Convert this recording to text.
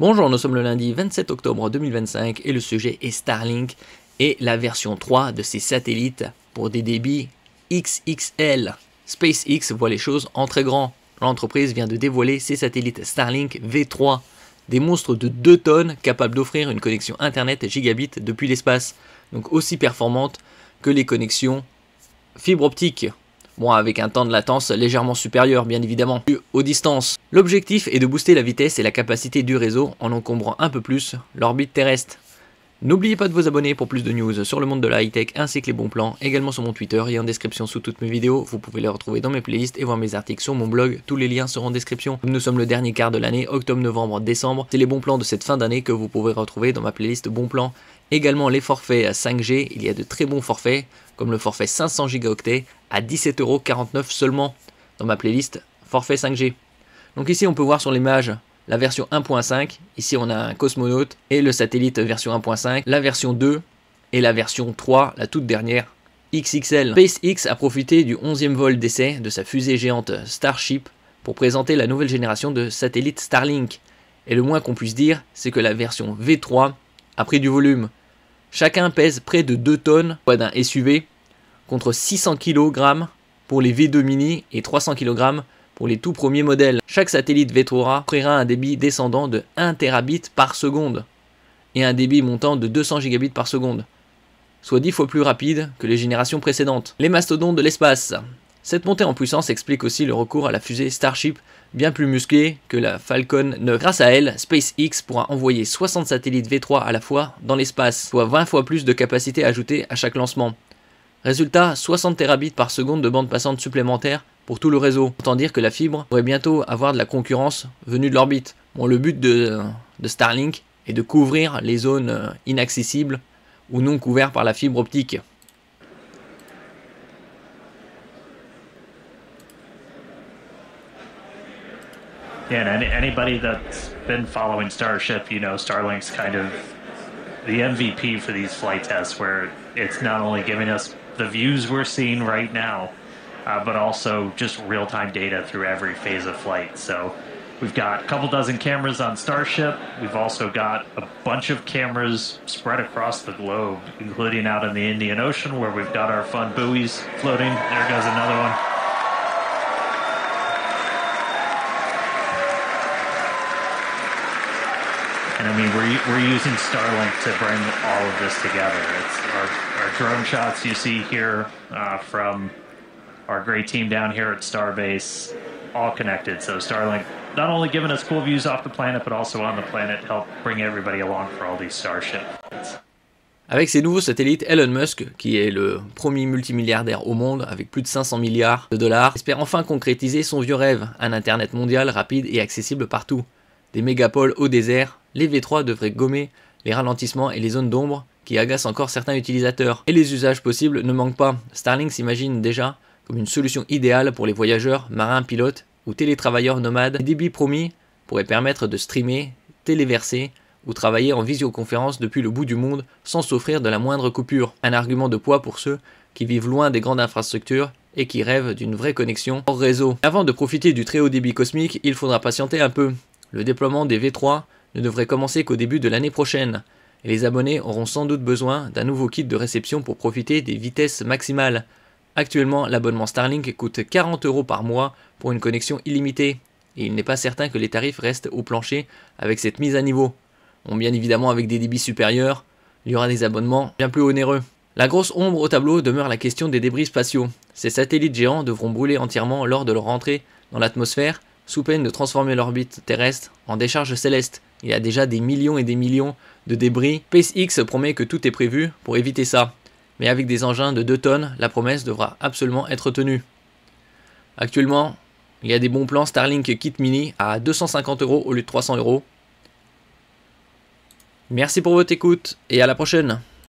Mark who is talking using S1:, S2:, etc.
S1: Bonjour, nous sommes le lundi 27 octobre 2025 et le sujet est Starlink et la version 3 de ces satellites pour des débits XXL. SpaceX voit les choses en très grand. L'entreprise vient de dévoiler ses satellites Starlink V3, des monstres de 2 tonnes capables d'offrir une connexion internet gigabit depuis l'espace, donc aussi performante que les connexions fibre optique. Bon, avec un temps de latence légèrement supérieur, bien évidemment, aux distances. L'objectif est de booster la vitesse et la capacité du réseau en encombrant un peu plus l'orbite terrestre. N'oubliez pas de vous abonner pour plus de news sur le monde de la high-tech ainsi que les bons plans, également sur mon Twitter et en description sous toutes mes vidéos. Vous pouvez les retrouver dans mes playlists et voir mes articles sur mon blog, tous les liens seront en description. Nous sommes le dernier quart de l'année, octobre, novembre, décembre. C'est les bons plans de cette fin d'année que vous pouvez retrouver dans ma playlist bons plans. Également les forfaits à 5G, il y a de très bons forfaits, comme le forfait 500 Go à 17,49 € seulement dans ma playlist forfait 5G. Donc ici on peut voir sur l'image la version 1.5, ici on a un cosmonaute et le satellite version 1.5, la version 2 et la version 3, la toute dernière, XXL. SpaceX a profité du 11e vol d'essai de sa fusée géante Starship pour présenter la nouvelle génération de satellites Starlink. Et le moins qu'on puisse dire, c'est que la version V3 a pris du volume. Chacun pèse près de 2 tonnes d'un SUV, contre 600 kg pour les V2 mini et 300 kg pour les tout premiers modèles. Chaque satellite V3 offrira un débit descendant de 1 Tb par seconde et un débit montant de 200 Gb par seconde, soit 10 fois plus rapide que les générations précédentes. Les mastodontes de l'espace. Cette montée en puissance explique aussi le recours à la fusée Starship, bien plus musclée que la Falcon 9. Grâce à elle, SpaceX pourra envoyer 60 satellites V3 à la fois dans l'espace, soit 20 fois plus de capacité ajoutée à chaque lancement. Résultat, 60 Tb par seconde de bande passante supplémentaire pour tout le réseau. Autant dire que la fibre pourrait bientôt avoir de la concurrence venue de l'orbite. Bon, le but de Starlink est de couvrir les zones inaccessibles ou non couvertes par la fibre optique.
S2: Yeah, and anybody that's been following Starship, you know, Starlink's kind of the MVP for these flight tests, where it's not only giving us the views we're seeing right now, but also just real-time data through every phase of flight. So we've got a couple dozen cameras on Starship. We've also got a bunch of cameras spread across the globe, including out in the Indian Ocean, where we've got our fun buoys floating. There goes another one. And I mean, we're using Starlink to bring all of this together. It's our drone shots you see here from our great team down here at Starbase, all connected. So Starlink not only giving us cool views off the planet, but also on the planet, help bring everybody along for all these Starship.
S1: Avec ces nouveaux satellites, Elon Musk, qui est le premier multimilliardaire au monde avec plus de 500 milliards de dollars, espère enfin concrétiser son vieux rêve, un internet mondial rapide et accessible partout. Des mégapoles au désert, les V3 devraient gommer les ralentissements et les zones d'ombre qui agacent encore certains utilisateurs. Et les usages possibles ne manquent pas. Starlink s'imagine déjà comme une solution idéale pour les voyageurs, marins, pilotes ou télétravailleurs nomades. Les débits promis pourraient permettre de streamer, téléverser ou travailler en visioconférence depuis le bout du monde sans s'offrir de la moindre coupure. Un argument de poids pour ceux qui vivent loin des grandes infrastructures et qui rêvent d'une vraie connexion hors réseau. Avant de profiter du très haut débit cosmique, il faudra patienter un peu. Le déploiement des V3 ne devrait commencer qu'au début de l'année prochaine, et les abonnés auront sans doute besoin d'un nouveau kit de réception pour profiter des vitesses maximales. Actuellement, l'abonnement Starlink coûte 40 € par mois pour une connexion illimitée, et il n'est pas certain que les tarifs restent au plancher avec cette mise à niveau. Bon, bien évidemment, avec des débits supérieurs, il y aura des abonnements bien plus onéreux. La grosse ombre au tableau demeure la question des débris spatiaux. Ces satellites géants devront brûler entièrement lors de leur entrée dans l'atmosphère, sous peine de transformer l'orbite terrestre en décharge céleste. Il y a déjà des millions et des millions de débris. SpaceX promet que tout est prévu pour éviter ça. Mais avec des engins de 2 tonnes, la promesse devra absolument être tenue. Actuellement, il y a des bons plans Starlink Kit Mini à 250 € au lieu de 300 €. Merci pour votre écoute et à la prochaine.